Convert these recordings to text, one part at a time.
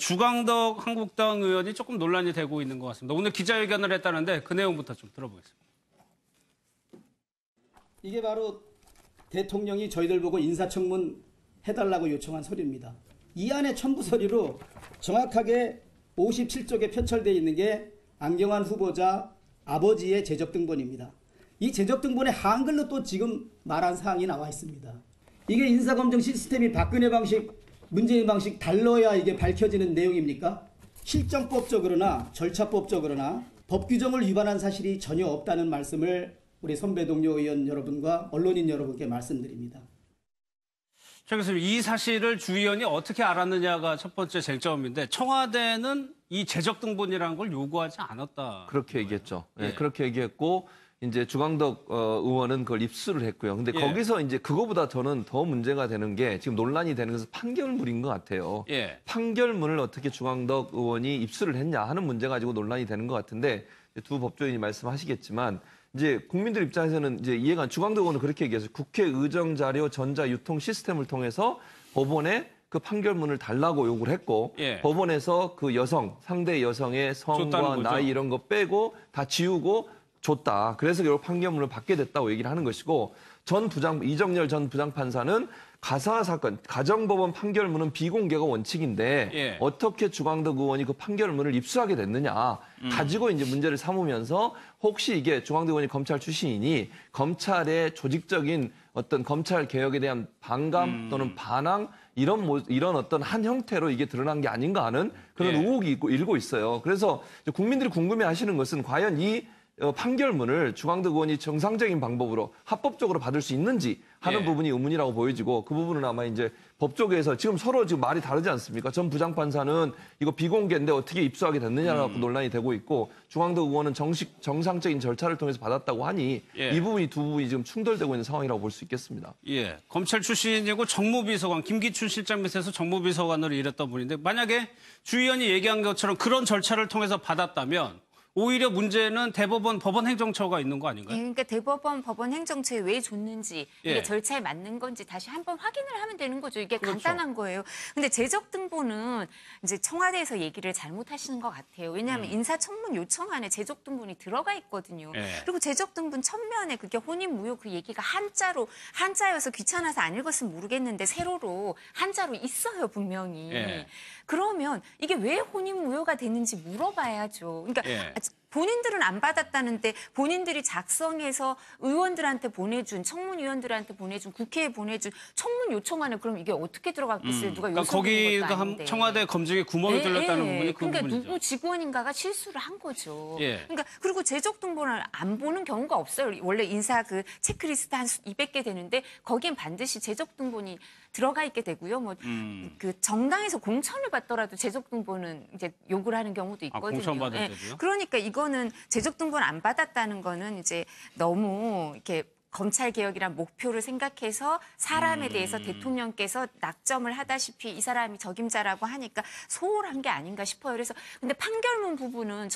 주광덕 한국당 의원이 조금 논란이 되고 있는 것 같습니다. 오늘 기자회견을 했다는데 그 내용부터 좀 들어보겠습니다. 이게 바로 대통령이 저희들 보고 인사청문 해달라고 요청한 서류입니다. 이 안에 첨부 서류로 정확하게 57쪽에 표철되어 있는 게 안경환 후보자 아버지의 재적 등본입니다. 이 재적 등본에 한글로 또 지금 말한 사항이 나와 있습니다. 이게 인사검증 시스템이 박근혜 방식, 문재인 방식 달라야 이게 밝혀지는 내용입니까? 실정법적으로나 절차법적으로나 법 규정을 위반한 사실이 전혀 없다는 말씀을 우리 선배 동료 의원 여러분과 언론인 여러분께 말씀드립니다. 그래서 이 사실을 주 의원이 어떻게 알았느냐가 첫 번째 쟁점인데 청와대는 이 재적 등본이라는 걸 요구하지 않았다. 그렇게 얘기했죠. 예. 네, 그렇게 얘기했고 이제 주광덕 의원은 그걸 입수를 했고요. 근데 거기서 이제 그거보다 저는 더 문제가 되는 게 지금 논란이 되는 것은 판결문인 것 같아요. 판결문을 어떻게 주광덕 의원이 입수를 했냐 하는 문제 가지고 논란이 되는 것 같은데 두 법조인이 말씀하시겠지만 이제 국민들 입장에서는 이제 이해가 주광덕 의원은 그렇게 얘기했어요. 국회 의정 자료 전자 유통 시스템을 통해서 법원에 그 판결문을 달라고 요구를 했고 법원에서 그 여성 상대 여성의 성과 나이 이런 거 빼고 다 지우고 줬다. 그래서 결국 판결문을 받게 됐다고 얘기를 하는 것이고 이정열 전 부장판사는 가사 사건, 가정법원 판결문은 비공개가 원칙인데 어떻게 주광덕 의원이 그 판결문을 입수하게 됐느냐 가지고 이제 문제를 삼으면서 혹시 이게 주광덕 의원이 검찰 출신이니 검찰의 조직적인 어떤 검찰 개혁에 대한 반감 또는 반항 이런 어떤 한 형태로 이게 드러난 게 아닌가 하는 그런 의혹이 일고 있어요. 그래서 국민들이 궁금해하시는 것은 과연 이 판결문을 주광덕 의원이 정상적인 방법으로 합법적으로 받을 수 있는지 하는 부분이 의문이라고 보여지고 그 부분은 아마 이제 법 쪽에서 지금 서로 지금 말이 다르지 않습니까? 전 부장판사는 이거 비공개인데 어떻게 입수하게 됐느냐라고 논란이 되고 있고 주광덕 의원은 정상적인 절차를 통해서 받았다고 하니 이 부분이 두 부분이 지금 충돌되고 있는 상황이라고 볼 수 있겠습니다. 검찰 출신이고 정무비서관, 김기춘 실장 밑에서 정무비서관으로 일했던 분인데 만약에 주 의원이 얘기한 것처럼 그런 절차를 통해서 받았다면 오히려 문제는 대법원 법원행정처가 있는 거 아닌가요? 그러니까 대법원 법원행정처에 왜 줬는지 이게 절차에 맞는 건지 다시 한번 확인을 하면 되는 거죠. 이게 간단한 거예요. 근데 재적 등본은 이제 청와대에서 얘기를 잘못하시는 것 같아요. 왜냐하면 인사청문 요청안에 재적 등본이 들어가 있거든요. 그리고 재적 등본 첫면에 그게 혼인무효 그 얘기가 한자여서 귀찮아서 안 읽었으면 모르겠는데 세로로 한자로 있어요 분명히. 그러면 이게 왜 혼인무효가 됐는지 물어봐야죠. 그러니까 본인들은 안 받았다는데 본인들이 작성해서 의원들한테 보내준 청문위원들한테 보내준 국회에 보내준 청문 요청안을 그럼 이게 어떻게 들어갔겠어요? 누가 그러니까 거기가 청와대 검증에 구멍이 뚫렸다는 부분이 그 그러니까 부분이죠. 누구 직원인가가 실수를 한 거죠. 그러니까 그리고 재적 등본을 안 보는 경우가 없어요. 원래 인사 그 체크리스트 한 200개 되는데 거기엔 반드시 재적 등본이 들어가 있게 되고요. 뭐 그 정당에서 공천을 받더라도 재적 등본은 이제 요구를 하는 경우도 있거든요. 공천 받을 때도요? 그러니까 이거는 재적 등본 안 받았다는 거는 이제 너무 이렇게 검찰 개혁이란 목표를 생각해서 사람에 대해서 대통령께서 낙점을 하다시피 이 사람이 적임자라고 하니까 소홀한 게 아닌가 싶어요. 그래서 근데 판결문 부분은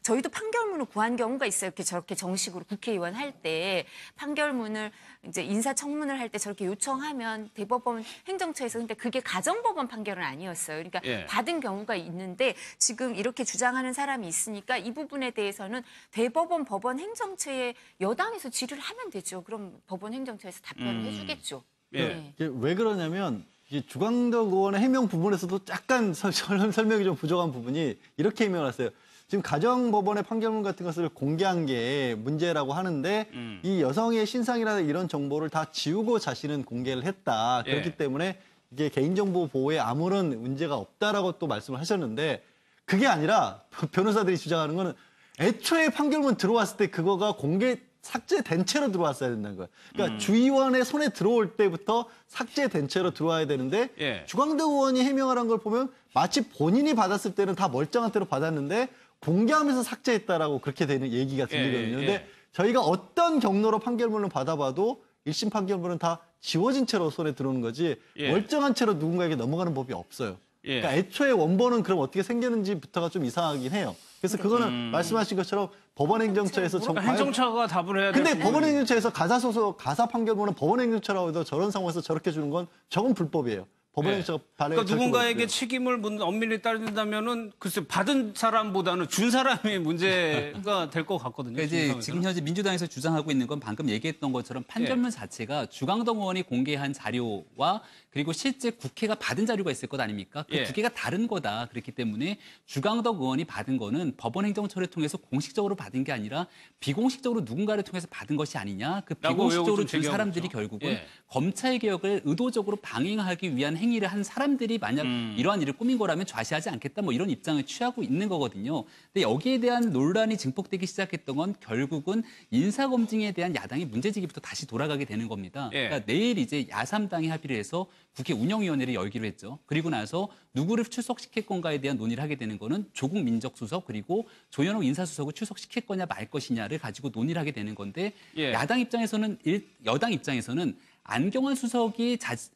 저희도 판결문을 구한 경우가 있어요. 이렇게 저렇게 정식으로 국회의원 할 때 판결문을 이제 인사청문을 할 때 저렇게 요청하면 대법원 행정처에서 근데 그게 가정법원 판결은 아니었어요. 그러니까 받은 경우가 있는데 지금 이렇게 주장하는 사람이 있으니까 이 부분에 대해서는 대법원 법원 행정처에 여당에서 질의를 하면 되죠. 그럼 법원 행정처에서 답변을 해주겠죠. 왜 그러냐면 주광덕 의원의 해명 부분에서도 약간 설명이 좀 부족한 부분이 이렇게 해명을 했어요. 지금 가정법원의 판결문 같은 것을 공개한 게 문제라고 하는데 이 여성의 신상이나 이런 정보를 다 지우고 자신은 공개를 했다. 그렇기 때문에 이게 개인정보 보호에 아무런 문제가 없다라고 또 말씀을 하셨는데 그게 아니라 변호사들이 주장하는 거는 애초에 판결문 들어왔을 때 그거가 삭제된 채로 들어왔어야 된다는 거예요. 그러니까 주의원의 손에 들어올 때부터 삭제된 채로 들어와야 되는데 주광덕 의원이 해명을 한 걸 보면 마치 본인이 받았을 때는 다 멀쩡한 채로 받았는데 공개하면서 삭제했다라고 그렇게 되는 얘기가 들리거든요. 근데 저희가 어떤 경로로 판결문을 받아봐도 1심 판결문은 다 지워진 채로 손에 들어오는 거지 멀쩡한 채로 누군가에게 넘어가는 법이 없어요. 그러니까 애초에 원본은 그럼 어떻게 생겼는지부터가 좀 이상하긴 해요. 그래서 그거는 말씀하신 것처럼 법원행정처에서 행정처가 답을 해야 되는데 근데 법원행정처에서 가사 판결문은 법원행정처라고 해도 저런 상황에서 저렇게 주는 건 저건 불법이에요. 법원에서 발행. 그러니까 누군가에게 책임을 엄밀히 따진다면은 글쎄 받은 사람보다는 준 사람이 문제가 될 것 같거든요. 그러니까 이제 지금 현재 민주당에서 주장하고 있는 건 방금 얘기했던 것처럼 판결문 자체가 주광덕 의원이 공개한 자료와 그리고 실제 국회가 받은 자료가 있을 것 아닙니까? 그 두 개가 다른 거다. 그렇기 때문에 주광덕 의원이 받은 거는 법원 행정처를 통해서 공식적으로 받은 게 아니라 비공식적으로 누군가를 통해서 받은 것이 아니냐. 그 비공식적으로 준 사람들이 결국은 검찰 개혁을 의도적으로 방해하기 위한 행위를 한 사람들이 만약 이러한 일을 꾸민 거라면 좌시하지 않겠다. 뭐 이런 입장을 취하고 있는 거거든요. 근데 여기에 대한 논란이 증폭되기 시작했던 건 결국은 인사검증에 대한 야당의 문제제기부터 다시 돌아가게 되는 겁니다. 그러니까 내일 이제 야3당이 합의를 해서 국회 운영위원회를 열기로 했죠. 그리고 나서 누구를 출석시킬 건가에 대한 논의를 하게 되는 거는 조국 민정수석 그리고 조현옥 인사수석을 출석시킬 거냐 말 것이냐를 가지고 논의를 하게 되는 건데 여당 입장에서는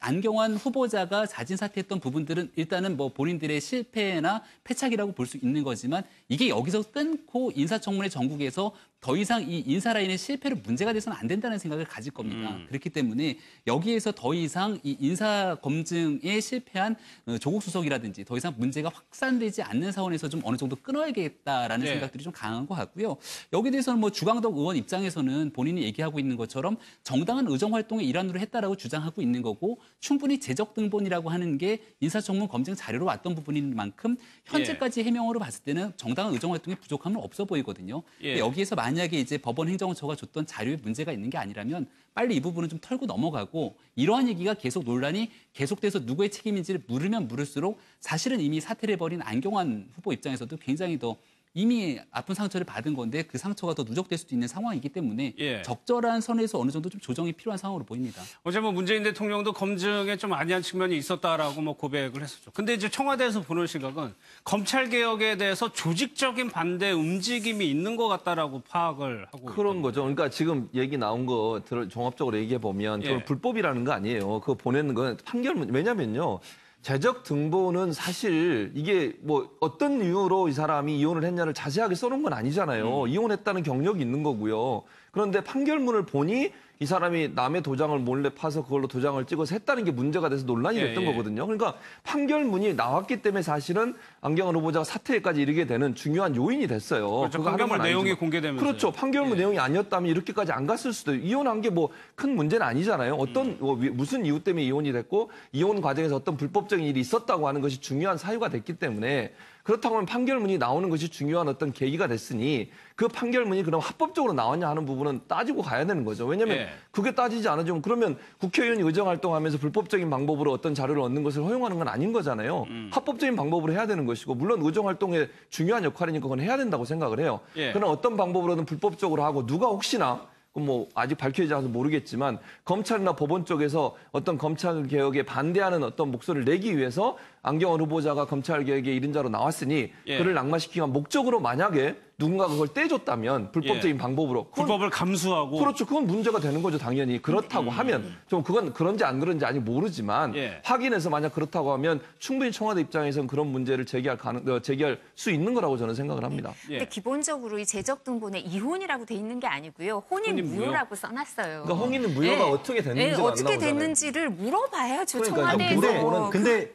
안경환 후보자가 자진 사퇴했던 부분들은 일단은 뭐 본인들의 실패나 패착이라고 볼 수 있는 거지만 이게 여기서 끊고 인사청문회 전국에서 더 이상 이 인사 라인의 실패로 문제가 돼서는 안 된다는 생각을 가질 겁니다. 그렇기 때문에 여기에서 더 이상 이 인사 검증에 실패한 조국 수석이라든지 더 이상 문제가 확산되지 않는 상황에서 좀 어느 정도 끊어야겠다라는 생각들이 좀 강한 것 같고요. 여기에 대해서는 뭐 주광덕 의원 입장에서는 본인이 얘기하고 있는 것처럼 정당한 의정 활동의 일환으로 했다라고 주장하고 있는 거고 충분히 재적 등본이라고 하는 게 인사청문 검증 자료로 왔던 부분인 만큼 현재까지 해명으로 봤을 때는 정당한 의정 활동에 부족함은 없어 보이거든요. 여기에서 만약에 이제 법원 행정처가 줬던 자료에 문제가 있는 게 아니라면 빨리 이 부분은 좀 털고 넘어가고 이러한 얘기가 계속 논란이 계속돼서 누구의 책임인지를 물으면 물을수록 사실은 이미 사퇴를 해버린 안경환 후보 입장에서도 굉장히 더 이미 아픈 상처를 받은 건데 그 상처가 더 누적될 수도 있는 상황이기 때문에 적절한 선에서 어느 정도 좀 조정이 필요한 상황으로 보입니다. 어제 뭐 문재인 대통령도 검증에 좀 아니한 측면이 있었다라고 뭐 고백을 했었죠. 근데 이제 청와대에서 보는 시각은 검찰 개혁에 대해서 조직적인 반대 움직임이 있는 것 같다라고 파악을 하고 그런 거죠. 그러니까 지금 얘기 나온 거 종합적으로 얘기해 보면 저는 불법이라는 거 아니에요. 그거 보내는 건 판결문 왜냐면요. 재적 등본은 사실 이게 뭐 어떤 이유로 이 사람이 이혼을 했냐를 자세하게 써놓은 건 아니잖아요. 이혼했다는 경력이 있는 거고요. 그런데 판결문을 보니 이 사람이 남의 도장을 몰래 파서 그걸로 도장을 찍어서 했다는 게 문제가 돼서 논란이 됐던 거거든요. 그러니까 판결문이 나왔기 때문에 사실은 안경환 후보자가 사퇴까지 이르게 되는 중요한 요인이 됐어요. 그렇죠. 판결문 내용이 공개되면서. 그렇죠. 판결문 내용이 아니었다면 이렇게까지 안 갔을 수도 있어요. 이혼한 게 뭐 큰 문제는 아니잖아요. 어떤 무슨 이유 때문에 이혼이 됐고 이혼 과정에서 어떤 불법적인 일이 있었다고 하는 것이 중요한 사유가 됐기 때문에 그렇다고 하면 판결문이 나오는 것이 중요한 어떤 계기가 됐으니 그 판결문이 그럼 합법적으로 나왔냐 하는 부분은 따지고 가야 되는 거죠. 왜냐하면 그게 따지지 않아지면 그러면 국회의원이 의정활동하면서 불법적인 방법으로 어떤 자료를 얻는 것을 허용하는 건 아닌 거잖아요. 합법적인 방법으로 해야 되는 것이고 물론 의정활동의 중요한 역할이니까 그건 해야 된다고 생각을 해요. 그러나 어떤 방법으로든 불법적으로 하고 누가 혹시나 뭐 아직 밝혀지지 않아서 모르겠지만 검찰이나 법원 쪽에서 어떤 검찰 개혁에 반대하는 어떤 목소리를 내기 위해서 안경환 후보자가 검찰 개혁의 이른자로 나왔으니 그를 낙마시키기 위한 목적으로 만약에 누군가가 그걸 떼줬다면 불법적인 방법으로 불법을 감수하고 그렇죠. 그건 문제가 되는 거죠. 당연히 그렇다고 하면 좀 그건 그런지 안 그런지 아직 모르지만 확인해서 만약 그렇다고 하면 충분히 청와대 입장에서는 그런 문제를 제기할 수 있는 거라고 저는 생각을 합니다. 근데 기본적으로 이 재적 등본에 이혼이라고 돼 있는 게 아니고요. 혼인 무효라고 써놨어요. 그러니까 혼인은 무효가 어떻게 됐는지가 어떻게 안 나오잖아요. 됐는지를 물어봐야죠. 그러니까요. 청와대에서. 근데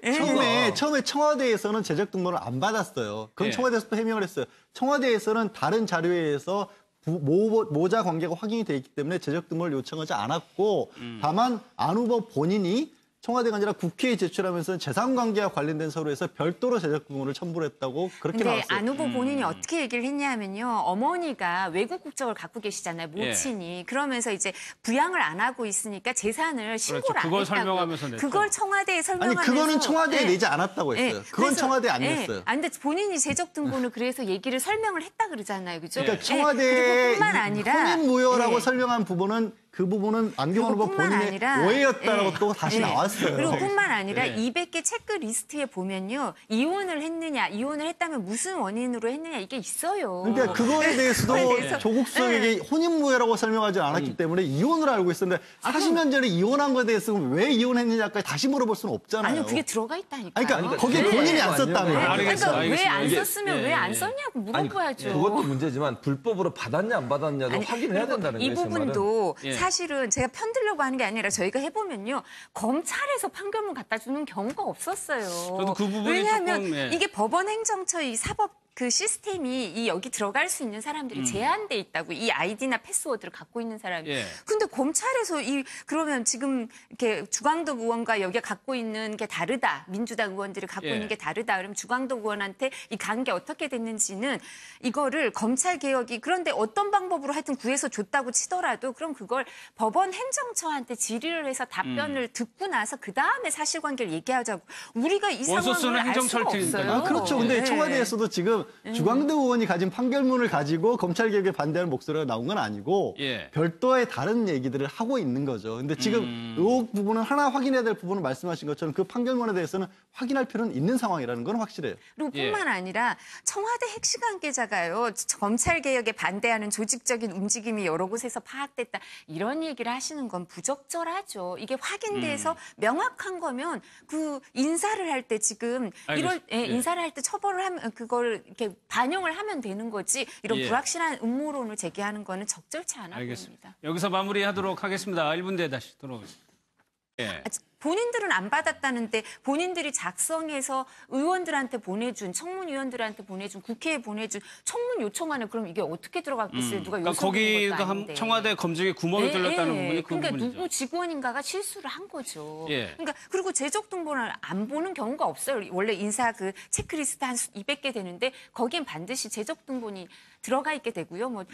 처음에 청와대에서는 재적 등본을 안 받았어요. 그럼 청와대에서 또 해명을 했어요. 청와대에서는 다른 자료에 의해서 모자 관계가 확인이 돼 있기 때문에 재적 등본을 요청하지 않았고 다만 안 후보 본인이 청와대가 아니라 국회에 제출하면서 재산관계와 관련된 서류에서 별도로 재적 등본을 첨부를 했다고 그렇게 근데 나왔어요. 안 후보 본인이 어떻게 얘기를 했냐면요. 어머니가 외국 국적을 갖고 계시잖아요. 모친이. 그러면서 이제 부양을 안 하고 있으니까 재산을 신고를 그걸 안 했다고. 설명하면서 냈죠. 그걸 청와대에 아니 설명하면서. 그거는 청와대에 내지 않았다고 했어요. 그건 그래서, 청와대에 안 냈어요. 근데 본인이 재적 등본을 그래서 얘기를 설명을 했다 그러잖아요. 그죠? 그러니까 청와대에 그리고뿐만 아니라 혼인 무효라고 설명한 부분은 그 부분은 안경환 후보 본인의 오해였다라고 또 다시 나왔어요. 그리고 뿐만 아니라 200개 체크리스트에 보면요. 이혼을 했느냐, 이혼을 했다면 무슨 원인으로 했느냐 이게 있어요. 그러니까 그거에 대해서도 조국 수석에게 혼인 무효라고 설명하지 않았기 때문에 이혼을 알고 있었는데 40년 전에 이혼한 거에 대해서 왜 이혼했느냐까지 다시 물어볼 수는 없잖아요. 아니요, 그게 들어가 있다니까요. 그러니까 거기에 본인이 안 썼다며. 그러니까 왜 안 썼으면 왜 안 썼냐고 물어봐야죠. 그것도 문제지만 불법으로 받았냐 안 받았냐도 확인해야 된다는 거예요. 이 부분도 사실은 제가 편들려고 하는 게 아니라 저희가 해보면요. 검찰에서 판결문 갖다 주는 경우가 없었어요. 저도 그 부분이 왜냐하면 조금, 예. 이게 법원 행정처 이 사법 그 시스템이 이 여기 들어갈 수 있는 사람들이 제한돼 있다고 이 아이디나 패스워드를 갖고 있는 사람이. 예. 근데 검찰에서 그러면 지금 이렇게 주광덕 의원과 여기가 갖고 있는 게 다르다. 민주당 의원들이 갖고 예. 있는 게 다르다. 그럼 주광덕 의원한테 이 관계 어떻게 됐는지는 이거를 검찰 개혁이 그런데 어떤 방법으로 하여튼 구해서 줬다고 치더라도 그럼 그걸 법원 행정처한테 질의를 해서 답변을 듣고 나서 그 다음에 사실관계를 얘기하자고. 우리가 이 원소스는 상황을 알 수가 행정처일 테니까요. 없어요. 그렇죠. 근데 네. 청와대에서도 지금 주광덕 의원이 가진 판결문을 가지고 검찰 개혁에 반대하는 목소리가 나온 건 아니고 예. 별도의 다른 얘기들을 하고 있는 거죠. 근데 지금 이 부분은 하나 확인해야 될 부분을 말씀하신 것처럼 그 판결문에 대해서는 확인할 필요는 있는 상황이라는 건 확실해요. 그리고 예. 뿐만 아니라 청와대 핵심 관계자가요. 검찰 개혁에 반대하는 조직적인 움직임이 여러 곳에서 파악됐다. 이런 얘기를 하시는 건 부적절하죠. 이게 확인돼서 명확한 거면 그 인사를 할 때 지금 알겠습니다. 예. 인사를 할 때 처벌을 하면 그걸 이렇게 반영을 하면 되는 거지. 이런 예. 불확실한 음모론을 제기하는 거는 적절치 않아 알겠습니다. 보입니다. 여기서 마무리하도록 하겠습니다. 1분 뒤에 다시 돌아오겠습니다. 예. 본인들은 안 받았다는데 본인들이 작성해서 의원들한테 보내준 청문위원들한테 보내준 국회에 보내준 청문 요청안에 그럼 이게 어떻게 들어갔겠어요? 누가 그러니까 요청 부린 것도 거기가 아닌데. 청와대 검증에 구멍이 뚫렸다는 부분이 그 그러니까 부분이죠. 누구 직원인가가 실수를 한 거죠. 예. 그러니까 그리고 제적 등본을 안 보는 경우가 없어요. 원래 인사 그 체크리스트 한 200개 되는데 거기엔 반드시 제적 등본이 들어가 있게 되고요. 뭐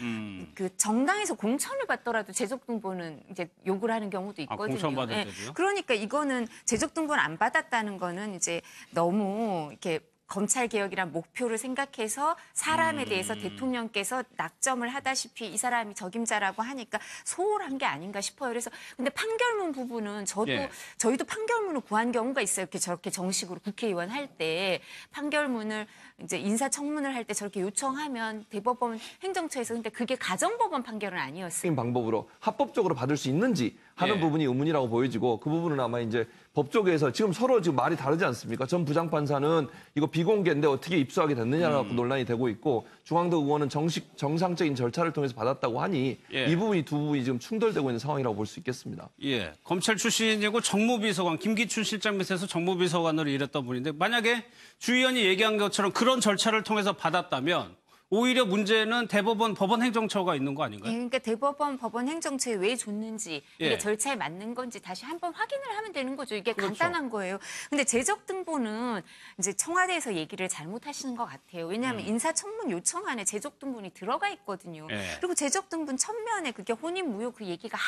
그 정당에서 공천을 받더라도 제적 등본은 이제 요구를 하는 경우도 있거든요. 공천 받을 때도요? 그러니까 이거는 제적 등본 안 받았다는 거는 이제 너무 이렇게 검찰 개혁이란 목표를 생각해서 사람에 대해서 대통령께서 낙점을 하다시피 이 사람이 적임자라고 하니까 소홀한 게 아닌가 싶어요. 그래서 근데 판결문 부분은 저희도 판결문을 구한 경우가 있어요. 이렇게 저렇게 정식으로 국회의원 할 때 판결문을 이제 인사청문을 할 때 저렇게 요청하면 대법원 행정처에서 근데 그게 가정법원 판결은 아니었어요. 방법으로 합법적으로 받을 수 있는지 하는 예. 부분이 의문이라고 보여지고 그 부분은 아마 이제 법조계에서 지금 서로 지금 말이 다르지 않습니까? 전 부장판사는 이거 비공개인데 어떻게 입수하게 됐느냐라고 논란이 되고 있고 중앙덕 의원은 정상적인 절차를 통해서 받았다고 하니 예. 이 부분이 두 부분이 지금 충돌되고 있는 상황이라고 볼 수 있겠습니다. 예, 검찰 출신이고 정무비서관 김기춘 실장 밑에서 정무비서관으로 일했던 분인데 만약에 주 의원이 얘기한 것처럼 그런 절차를 통해서 받았다면 오히려 문제는 대법원 법원 행정처가 있는 거 아닌가요? 예, 그러니까 대법원 법원 행정처에 왜 줬는지 이게 예. 절차에 맞는 건지 다시 한번 확인을 하면 되는 거죠. 이게 그렇죠. 간단한 거예요. 근데 제적 등본은 이제 청와대에서 얘기를 잘못하시는 것 같아요. 왜냐하면 인사청문 요청안에 제적 등본이 들어가 있거든요. 예. 그리고 제적 등본 첫면에 그게 혼인무효 그 얘기가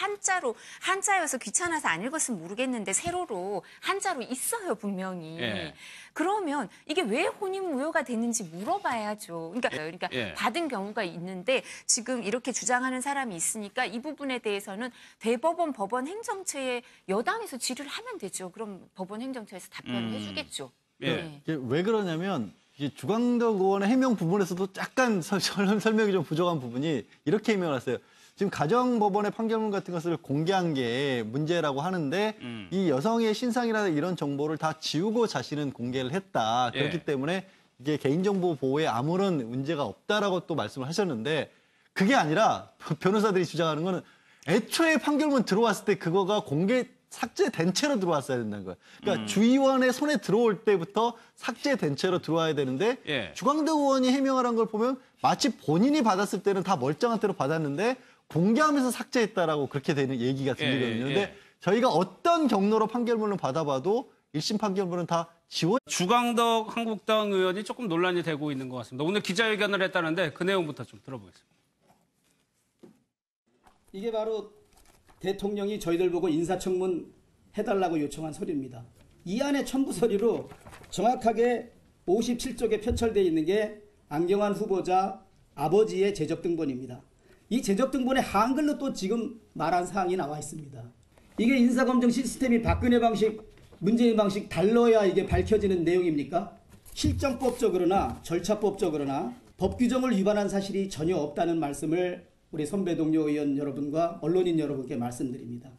한자여서 귀찮아서 안 읽었으면 모르겠는데 세로로 한자로 있어요 분명히. 예. 그러면 이게 왜 혼인무효가 됐는지 물어봐야죠. 그러니까 예. 받은 경우가 있는데 지금 이렇게 주장하는 사람이 있으니까 이 부분에 대해서는 대법원 법원 행정처에 여당에서 질의를 하면 되죠. 그럼 법원 행정처에서 답변을 해주겠죠. 예. 네. 이게 왜 그러냐면 이게 주광덕 의원의 해명 부분에서도 약간 설명이 좀 부족한 부분이 이렇게 해명을 했어요. 지금 가정법원의 판결문 같은 것을 공개한 게 문제라고 하는데 이 여성의 신상이나 이런 정보를 다 지우고 자신은 공개를 했다. 그렇기 예. 때문에 이게 개인정보 보호에 아무런 문제가 없다라고 또 말씀을 하셨는데 그게 아니라 변호사들이 주장하는 거는 애초에 판결문 들어왔을 때 그거가 삭제된 채로 들어왔어야 된다는 거예요. 그러니까 주의원의 손에 들어올 때부터 삭제된 채로 들어와야 되는데 예. 주광덕 의원이 해명을 한 걸 보면 마치 본인이 받았을 때는 다 멀쩡한 채로 받았는데 공개하면서 삭제했다라고 그렇게 되는 얘기가 들리거든요. 근데 저희가 어떤 경로로 판결문을 받아봐도 1심 판결문은 다 지워. 주광덕 한국당 의원이 조금 논란이 되고 있는 것 같습니다. 오늘 기자회견을 했다는데 그 내용부터 좀 들어보겠습니다. 이게 바로 대통령이 저희들 보고 인사청문 해달라고 요청한 서류입니다. 이 안에 첨부 서류로 정확하게 57쪽에 표철되어 있는 게 안경환 후보자 아버지의 재적 등본입니다. 이 재적 등본에 한글로 또 지금 말한 사항이 나와 있습니다. 이게 인사검증 시스템이 박근혜 방식, 문재인 방식 달라야 이게 밝혀지는 내용입니까? 실정법적으로나 절차법적으로나 법 규정을 위반한 사실이 전혀 없다는 말씀을 우리 선배 동료 의원 여러분과 언론인 여러분께 말씀드립니다.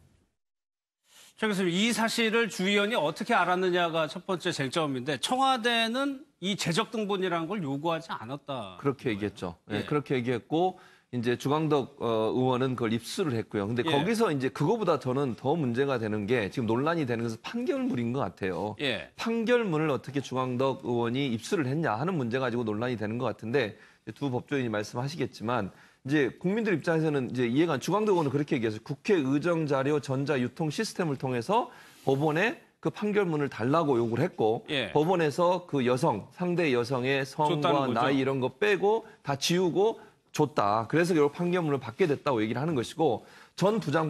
그래서 이 사실을 주 의원이 어떻게 알았느냐가 첫 번째 쟁점인데 청와대는 이 재적 등본이라는 걸 요구하지 않았다. 그렇게 얘기했죠. 예. 네, 그렇게 얘기했고 이제 주광덕 의원은 그걸 입수를 했고요. 근데 예. 거기서 이제 그거보다 저는 더 문제가 되는 게 지금 논란이 되는 것은 판결문인 것 같아요. 예. 판결문을 어떻게 주광덕 의원이 입수를 했냐 하는 문제 가지고 논란이 되는 것 같은데 두 법조인이 말씀하시겠지만 이제 국민들 입장에서는 이제 이해가 주광덕 의원은 그렇게 얘기했어요. 국회 의정 자료 전자 유통 시스템을 통해서 법원에 그 판결문을 달라고 요구를 했고 예. 법원에서 그 여성 상대 여성의 줬다는 성과 거죠. 나이 이런 거 빼고 다 지우고 줬다. 그래서 결국 판결문을 받게 됐다고 얘기를 하는 것이고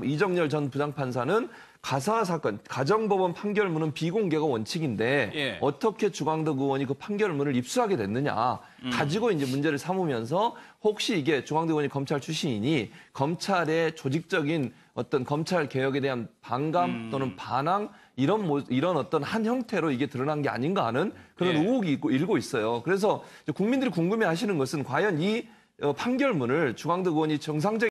이정열 전 부장판사는 가사 사건, 가정법원 판결문은 비공개가 원칙인데 예. 어떻게 주광덕 의원이 그 판결문을 입수하게 됐느냐 가지고 이제 문제를 삼으면서 혹시 이게 주광덕 의원이 검찰 출신이니 검찰의 조직적인 어떤 검찰 개혁에 대한 반감 또는 반항 이런 어떤 한 형태로 이게 드러난 게 아닌가 하는 그런 예. 의혹이 일고 있어요. 그래서 국민들이 궁금해하시는 것은 과연 이 판결문을 주광덕 의원이 정상적인